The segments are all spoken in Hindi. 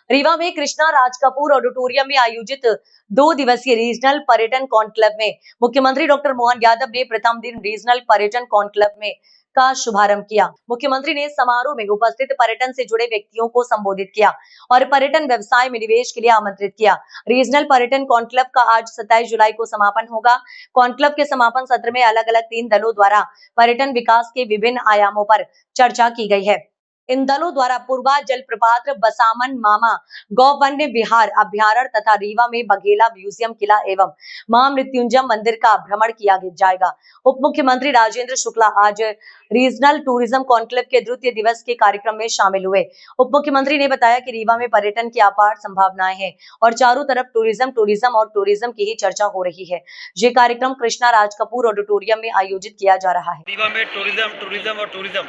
रीवा में कृष्णा राज कपूर ऑडिटोरियम में आयोजित 2 दिवसीय रीजनल पर्यटन कॉन्क्लेव में मुख्यमंत्री डॉक्टर मोहन यादव ने प्रथम दिन रीजनल पर्यटन कॉन्क्लेव में का शुभारंभ किया। मुख्यमंत्री ने समारोह में उपस्थित पर्यटन से जुड़े व्यक्तियों को संबोधित किया और पर्यटन व्यवसाय में निवेश के लिए आमंत्रित किया। रीजनल पर्यटन कॉन्क्लेव का आज 27 जुलाई को समापन होगा। कॉन्क्लेव के समापन सत्र में अलग-अलग 3 दलों द्वारा पर्यटन विकास के विभिन्न आयामों पर चर्चा की गई है। इन दलों द्वारा पूर्वा जलप्रपात, बसामन मामा गौ वन्य विहार अभ्यारण्य तथा रीवा में बघेला म्यूजियम, किला एवं मां मृत्युंजय मंदिर का भ्रमण किया जाएगा। उप मुख्यमंत्री राजेंद्र शुक्ला आज रीजनल टूरिज्म कॉन्क्लेव के द्वितीय दिवस के कार्यक्रम में शामिल हुए। उप मुख्यमंत्री ने बताया कि रीवा में पर्यटन की अपार संभावनाएं हैं और चारों तरफ टूरिज्म की ही चर्चा हो रही है। ये कार्यक्रम कृष्णा राज कपूर ऑडिटोरियम में आयोजित किया जा रहा है। रीवा में टूरिज्म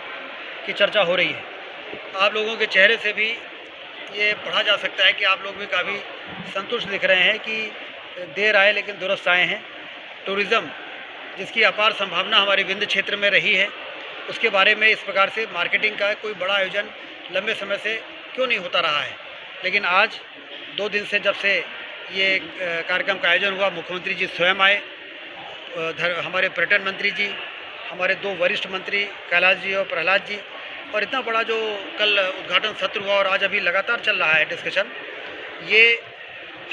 की चर्चा हो रही है। आप लोगों के चेहरे से भी ये पढ़ा जा सकता है कि आप लोग भी काफ़ी संतुष्ट दिख रहे हैं कि देर आए लेकिन दुरुस्त आए हैं। टूरिज़्म जिसकी अपार संभावना हमारे विंध्य क्षेत्र में रही है, उसके बारे में इस प्रकार से मार्केटिंग का कोई बड़ा आयोजन लंबे समय से क्यों नहीं होता रहा है। लेकिन आज 2 दिन से जब से ये कार्यक्रम का आयोजन हुआ, मुख्यमंत्री जी स्वयं आए, हमारे पर्यटन मंत्री जी, हमारे 2 वरिष्ठ मंत्री कैलाश जी और प्रहलाद जी, और इतना बड़ा जो कल उद्घाटन सत्र हुआ और आज अभी लगातार चल रहा है डिस्कशन, ये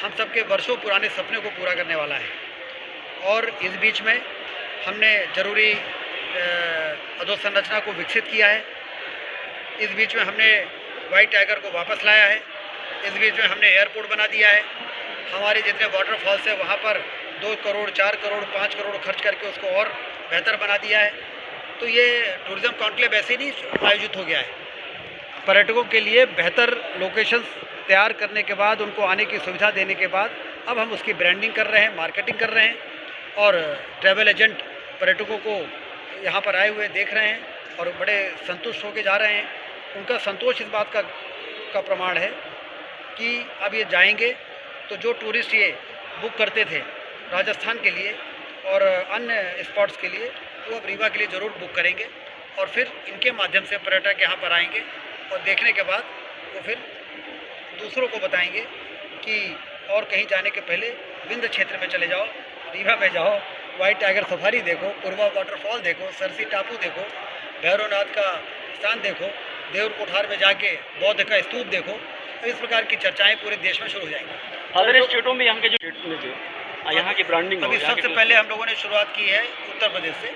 हम सबके वर्षों पुराने सपने को पूरा करने वाला है। और इस बीच में हमने जरूरी अधोसंरचना को विकसित किया है। इस बीच में हमने व्हाइट टाइगर को वापस लाया है। इस बीच में हमने एयरपोर्ट बना दिया है। हमारे जितने वाटरफॉल्स है वहाँ पर 2 करोड़, 4 करोड़, 5 करोड़ खर्च करके उसको और बेहतर बना दिया है। तो ये टूरिज़्म कॉन्क्लेव ऐसे नहीं आयोजित हो गया है। पर्यटकों के लिए बेहतर लोकेशंस तैयार करने के बाद, उनको आने की सुविधा देने के बाद अब हम उसकी ब्रांडिंग कर रहे हैं, मार्केटिंग कर रहे हैं और ट्रैवल एजेंट पर्यटकों को यहाँ पर आए हुए देख रहे हैं और बड़े संतुष्ट होकर जा रहे हैं। उनका संतोष इस बात का प्रमाण है कि अब ये जाएंगे तो जो टूरिस्ट ये बुक करते थे राजस्थान के लिए और अन्य स्पॉट्स के लिए, वो अब रीवा के लिए ज़रूर बुक करेंगे और फिर इनके माध्यम से पर्यटक यहाँ पर आएंगे और देखने के बाद वो फिर दूसरों को बताएंगे कि और कहीं जाने के पहले विंध्य क्षेत्र में चले जाओ, रीवा में जाओ, व्हाइट टाइगर सफारी देखो, पूर्वा वाटरफॉल देखो, सरसी टापू देखो, भैरवनाथ का स्थान देखो, देवर कोठार में जाके बौद्ध का स्तूप देखो। तो इस प्रकार की चर्चाएँ पूरे देश में शुरू हो जाएंगी। अदर स्टेटों में यहाँ की ब्रांडिंग अभी सबसे पहले हम लोगों ने शुरुआत की है उत्तर प्रदेश से।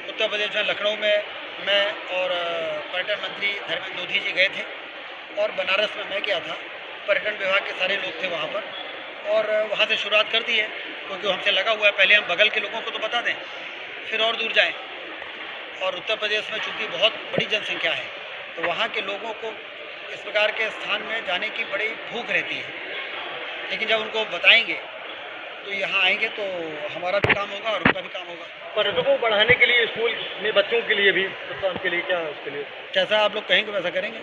उत्तर प्रदेश में लखनऊ में मैं और पर्यटन मंत्री धर्मेंद्र लोधी जी गए थे और बनारस में मैं गया था। पर्यटन विभाग के सारे लोग थे वहाँ पर और वहाँ से शुरुआत कर दी है, क्योंकि हमसे लगा हुआ है पहले हम बगल के लोगों को तो बता दें, फिर और दूर जाएं। और उत्तर प्रदेश में चूँकि बहुत बड़ी जनसंख्या है तो वहाँ के लोगों को इस प्रकार के स्थान में जाने की बड़ी भूख रहती है। लेकिन जब उनको बताएंगे तो यहाँ आएंगे तो हमारा भी काम होगा और उनका भी काम होगा। पर्यटकों को बढ़ाने के लिए स्कूल में बच्चों के लिए भी, के लिए क्या उसके लिए जैसा आप लोग कहेंगे वैसा करेंगे।